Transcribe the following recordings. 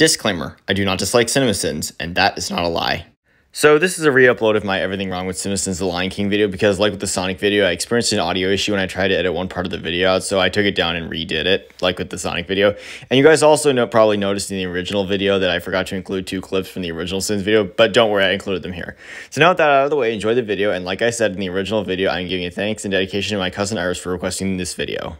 Disclaimer, I do not dislike CinemaSins, and that is not a lie. So this is a re-upload of my Everything Wrong with CinemaSins The Lion King video because like with the Sonic video, I experienced an audio issue when I tried to edit one part of the video out, so I took it down and redid it, like with the Sonic video. And you guys also probably noticed in the original video that I forgot to include 2 clips from the original Sins video, but don't worry, I included them here. So now with that out of the way, enjoy the video, and like I said in the original video, I'm giving a thanks and dedication to my cousin Iris for requesting this video.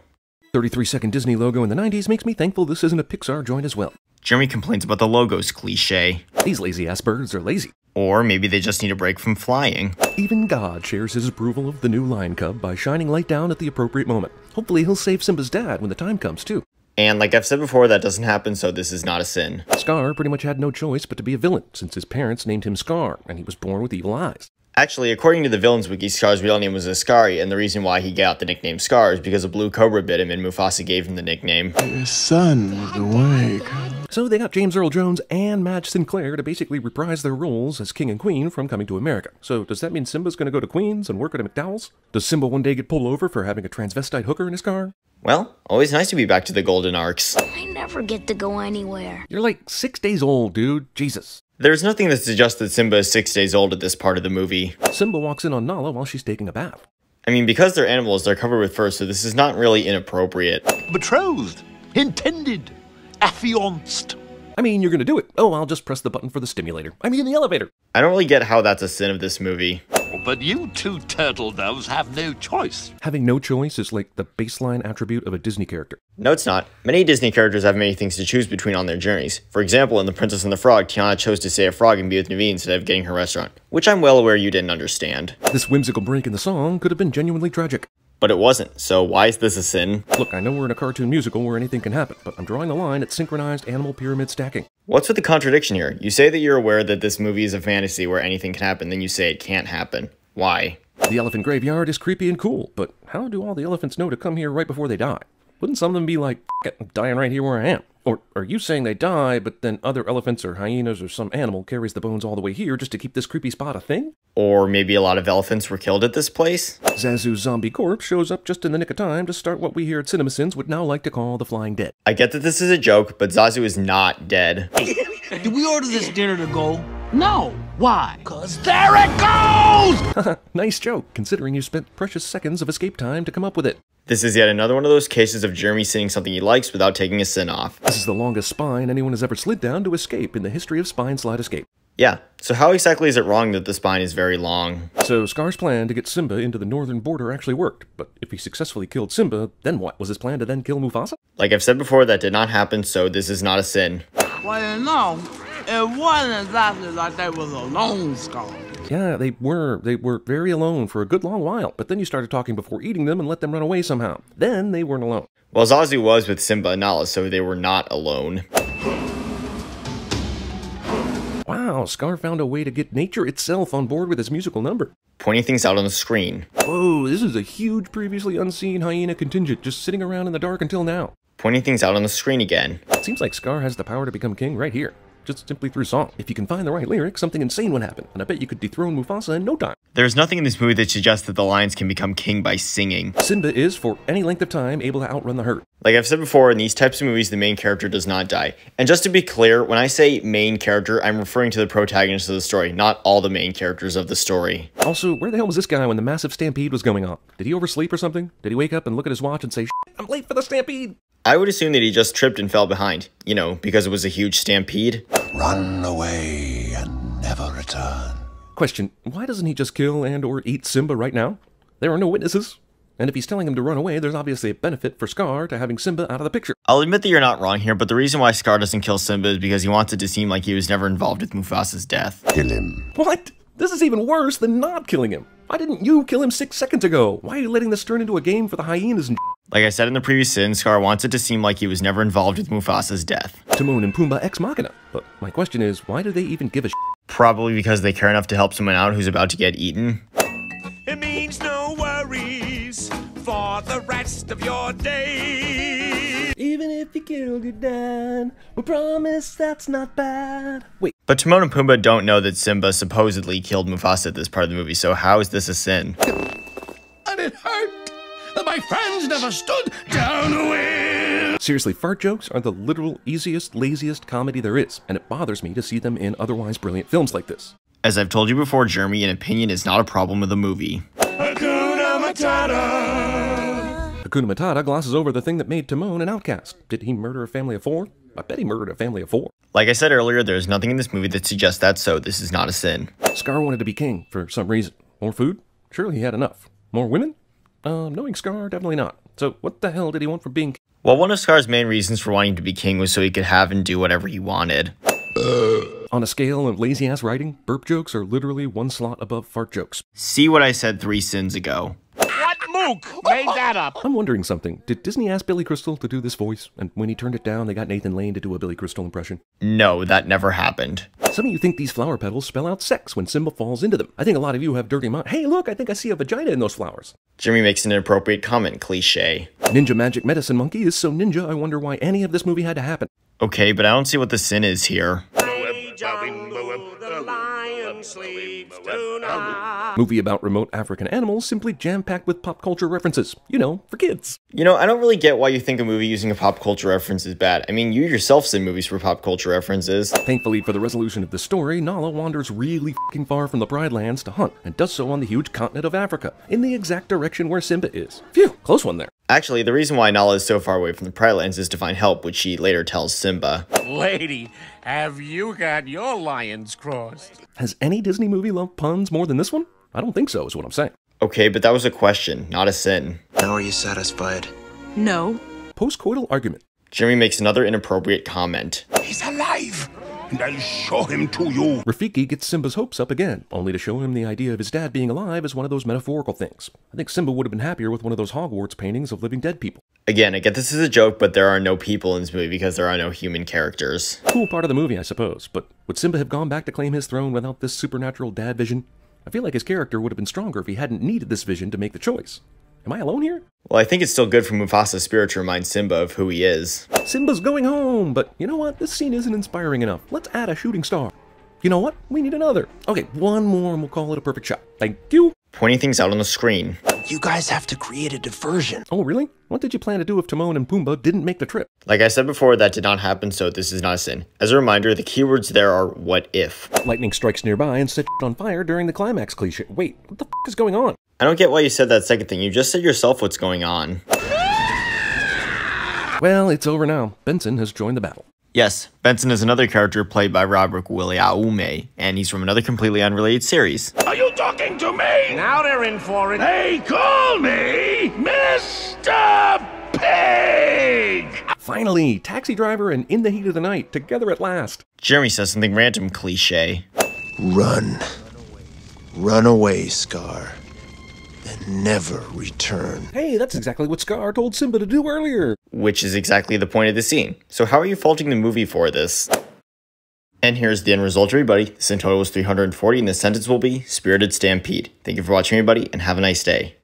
33-second Disney logo in the 90s makes me thankful this isn't a Pixar joint as well. Jeremy complains about the logo's cliche. These lazy-ass birds are lazy. Or maybe they just need a break from flying. Even God shares his approval of the new lion cub by shining light down at the appropriate moment. Hopefully he'll save Simba's dad when the time comes, too. And like I've said before, that doesn't happen, so this is not a sin. Scar pretty much had no choice but to be a villain, since his parents named him Scar, and he was born with evil eyes. Actually, according to the Villains Wiki, Scar's real name was Ascari, and the reason why he got the nickname Scar is because a blue cobra bit him and Mufasa gave him the nickname. His son was awake. So they got James Earl Jones and Madge Sinclair to basically reprise their roles as King and Queen from Coming to America. So does that mean Simba's gonna go to Queens and work at a McDowell's? Does Simba one day get pulled over for having a transvestite hooker in his car? Well, always nice to be back to the Golden Arcs. I never get to go anywhere. You're like 6 days old, dude. Jesus. There's nothing that suggests that Simba is 6 days old at this part of the movie. Simba walks in on Nala while she's taking a bath. I mean, because they're animals, they're covered with fur, so this is not really inappropriate. Betrothed, intended, affianced. I mean, you're gonna do it. Oh, I'll just press the button for the stimulator. I mean, the elevator. I don't really get how that's a sin of this movie. But you two turtle doves have no choice. Having no choice is like the baseline attribute of a Disney character. No, it's not. Many Disney characters have many things to choose between on their journeys. For example, in The Princess and the Frog, Tiana chose to stay a frog and be with Naveen instead of getting her restaurant, which I'm well aware you didn't understand. This whimsical break in the song could have been genuinely tragic. But it wasn't, so why is this a sin? Look, I know we're in a cartoon musical where anything can happen, but I'm drawing the line at synchronized animal pyramid stacking. What's with the contradiction here? You say that you're aware that this movie is a fantasy where anything can happen, then you say it can't happen. Why? The elephant graveyard is creepy and cool, but how do all the elephants know to come here right before they die? Wouldn't some of them be like, F it, I'm dying right here where I am? Or are you saying they die, but then other elephants or hyenas or some animal carries the bones all the way here just to keep this creepy spot a thing? Or maybe a lot of elephants were killed at this place? Zazu's zombie corpse shows up just in the nick of time to start what we here at CinemaSins would now like to call the Flying Dead. I get that this is a joke, but Zazu is not dead. Did we order this dinner to go? No. Why? 'Cause there it goes! Nice joke, considering you spent precious seconds of escape time to come up with it. This is yet another one of those cases of Jeremy sinning something he likes without taking a sin off. This is the longest spine anyone has ever slid down to escape in the history of spine slide escape. Yeah, so how exactly is it wrong that the spine is very long? So Scar's plan to get Simba into the northern border actually worked, but if he successfully killed Simba, then what? Was his plan to then kill Mufasa? Like I've said before, that did not happen, so this is not a sin. Well, you know, it wasn't exactly like they was alone, Scar. Yeah, they were very alone for a good long while, but then you started talking before eating them and let them run away somehow. Then they weren't alone. Well, Zazu was with Simba and Nala, so they were not alone. Wow, Scar found a way to get nature itself on board with his musical number. Pointing things out on the screen. Whoa, this is a huge previously unseen hyena contingent just sitting around in the dark until now. Pointing things out on the screen again. It seems like Scar has the power to become king right here. Just simply through song. If you can find the right lyrics, something insane would happen, and I bet you could dethrone Mufasa in no time. There's nothing in this movie that suggests that the lions can become king by singing. Simba is, for any length of time, able to outrun the herd. Like I've said before, in these types of movies, the main character does not die. And just to be clear, when I say main character, I'm referring to the protagonist of the story, not all the main characters of the story. Also, where the hell was this guy when the massive stampede was going on? Did he oversleep or something? Did he wake up and look at his watch and say, "Shit, I'm late for the stampede"? I would assume that he just tripped and fell behind, you know, because it was a huge stampede. Run away and never return. Question, why doesn't he just kill and or eat Simba right now? There are no witnesses. And if he's telling him to run away, there's obviously a benefit for Scar to having Simba out of the picture. I'll admit that you're not wrong here, but the reason why Scar doesn't kill Simba is because he wants it to seem like he was never involved with Mufasa's death. Kill him. What? This is even worse than not killing him. Why didn't you kill him 6 seconds ago? Why are you letting this turn into a game for the hyenas and Like I said in the previous sin, Scar wants it to seem like he was never involved with Mufasa's death. Timon and Pumbaa ex machina? But my question is, why do they even give a Probably because they care enough to help someone out who's about to get eaten. It means no worries for the rest of your day. Even if you killed your dad, we promise that's not bad. Wait. But Timon and Pumbaa don't know that Simba supposedly killed Mufasa at this part of the movie, so how is this a sin? And it hurt that my friends never stood down with. Seriously, fart jokes are the literal easiest, laziest comedy there is, and it bothers me to see them in otherwise brilliant films like this. As I've told you before, Jeremy, an opinion is not a problem with a movie. Hakuna Matata. Hakuna Matata glosses over the thing that made Timon an outcast. Did he murder a family of 4? I bet he murdered a family of 4. Like I said earlier, there's nothing in this movie that suggests that, so this is not a sin. Scar wanted to be king for some reason. More food? Surely he had enough. More women? Knowing Scar, definitely not. So what the hell did he want from being king? Well, one of Scar's main reasons for wanting to be king was so he could have and do whatever he wanted. On a scale of lazy-ass writing, burp jokes are literally one slot above fart jokes. See what I said 3 sins ago. What mook made that up? I'm wondering something. Did Disney ask Billy Crystal to do this voice? And when he turned it down, they got Nathan Lane to do a Billy Crystal impression? No, that never happened. Some of you think these flower petals spell out sex when Simba falls into them. I think a lot of you have dirty minds. Hey, look, I think I see a vagina in those flowers. Jimmy makes an inappropriate comment, cliche. Ninja Magic Medicine Monkey is so ninja, I wonder why any of this movie had to happen. Okay, but I don't see what the sin is here. Movie about remote African animals simply jam-packed with pop culture references. You know, for kids. You know, I don't really get why you think a movie using a pop culture reference is bad. I mean, you yourself sin movies for pop culture references. Thankfully for the resolution of the story, Nala wanders really f***ing far from the Pride Lands to hunt, and does so on the huge continent of Africa, in the exact direction where Simba is. Phew, close one there. Actually, the reason why Nala is so far away from the Pride Lands is to find help, which she later tells Simba. Lady, have you got your lions crossed? Has any Disney movie loved puns more than this one? I don't think so, is what I'm saying. Okay, but that was a question, not a sin. Now are you satisfied? No. Postcoital argument. Jeremy makes another inappropriate comment. He's alive, and I'll show him to you. Rafiki gets Simba's hopes up again, only to show him the idea of his dad being alive as one of those metaphorical things. I think Simba would have been happier with one of those Hogwarts paintings of living dead people. Again, I get this is a joke, but there are no people in this movie because there are no human characters. Cool part of the movie, I suppose, but would Simba have gone back to claim his throne without this supernatural dad vision? I feel like his character would have been stronger if he hadn't needed this vision to make the choice. Am I alone here? Well, I think it's still good for Mufasa's spirit to remind Simba of who he is. Simba's going home, but you know what? This scene isn't inspiring enough. Let's add a shooting star. You know what? We need another. Okay, one more and we'll call it a perfect shot. Thank you. Pointing things out on the screen. You guys have to create a diversion. Oh, really? What did you plan to do if Timon and Pumbaa didn't make the trip? Like I said before, that did not happen, so this is not a sin. As a reminder, the keywords there are what if. Lightning strikes nearby and sets on fire during the climax cliche. Wait, what the f is going on? I don't get why you said that second thing. You just said yourself what's going on. Well, it's over now. Benson has joined the battle. Yes, Benson is another character played by Robert Guillaume, and he's from another completely unrelated series. Are you talking to me? Now they're in for it. They call me Mr. Pig! Finally, Taxi Driver and In the Heat of the Night, together at last. Jeremy says something random, cliche. Run. Run away, Scar. And never return. Hey, that's exactly what Scar told Simba to do earlier. Which is exactly the point of the scene. So how are you faulting the movie for this? And here's the end result, everybody. This in total was 340, and the sentence will be Spirited Stampede. Thank you for watching, everybody, and have a nice day.